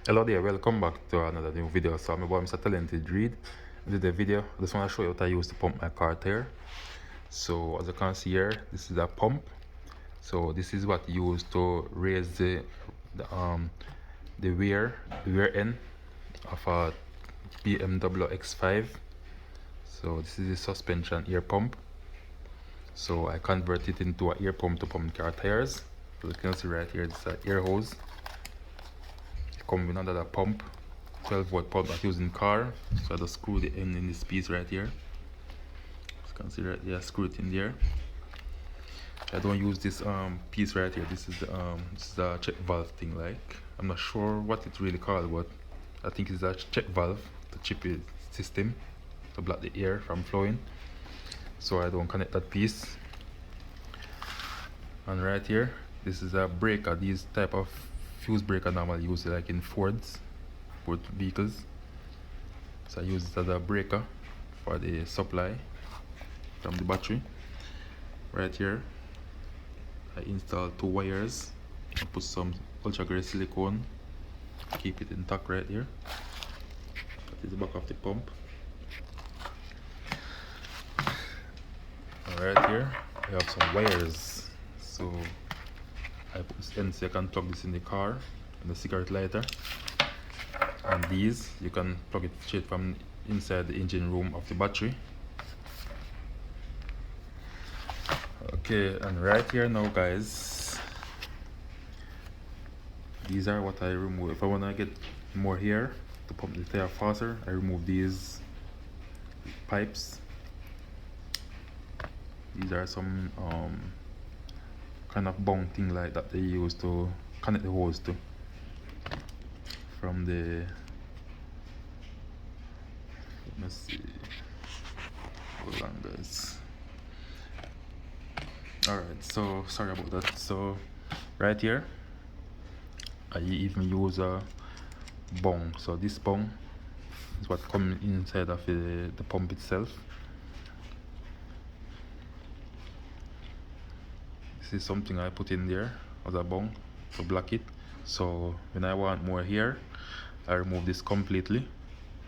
Hello there, welcome back to another new video. So my boy Mr. Talented Reed. In the video, I just want to show you what I use to pump my car tire. So as you can see here, this is a pump. So this is what you use to raise the wear end of a BMW X5. So this is the suspension air pump. So I convert it into an air pump to pump car tires. So you can see right here, it's an air hose. Come with another pump, 12-volt pump that I use in car. So I just screw the end in this piece right here. As you can see right there, screw it in there. I don't use this piece right here. This is the check valve thing. Like, I'm not sure what it's really called, but I think it's a check valve, the chip system to block the air from flowing. So I don't connect that piece. And right here, this is a breaker. These type of fuse breaker normally used like in Ford vehicles. So I use it as a breaker for the supply from the battery. Right here, I install 2 wires. I put some ultra grade silicone, keep it intact right here. That is the back of the pump. And right here, I have some wires. So I put this end so you can plug this in the car and the cigarette lighter. And these you can plug it straight from inside the engine room of the battery. Okay, and right here now guys, these are what I remove. If I want to get more here to pump the tire faster, I remove these pipes. These are some kind of bung thing like that they use to connect the hose to from the, let's see, hold on guys. Alright, so sorry about that. So right here I even use a bung. So this bung is what comes inside of the pump itself. This is something I put in there as a bung to block it. So when I want more here, I remove this completely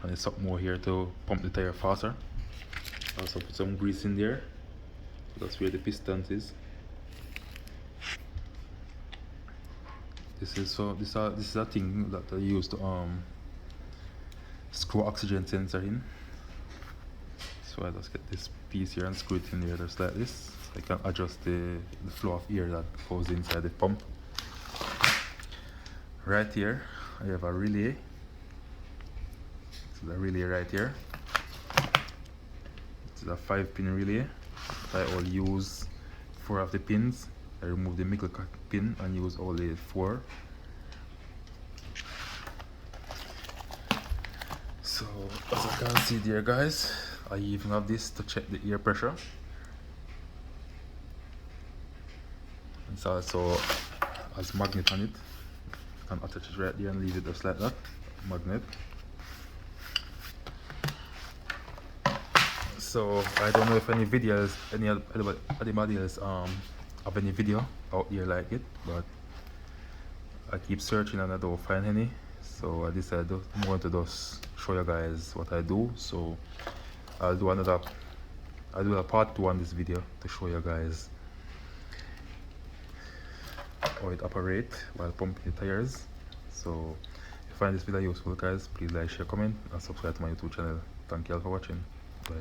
and it's up more here to pump the tire faster. Also put some grease in there. That's where the piston is. This is a thing that I use to screw oxygen sensor in. So I just get this piece here and screw it in there just like this. So I can adjust the flow of air that goes inside the pump. Right here I have a relay. This is a relay right here. This is a 5-pin relay. I only use 4 of the pins. I remove the middle pin and use only 4. So as you can see there guys, I even have this to check the air pressure. It's also has magnet on it. You can attach it right there and leave it just like that. Magnet. So I don't know if anybody else have any video out there like it, but I keep searching and I don't find any. So I decided I'm going to just show you guys what I do. So I'll do a part 2 on this video to show you guys how it operates while pumping the tires. So if you find this video useful guys, please like, share, comment and subscribe to my YouTube channel. Thank you all for watching. Bye.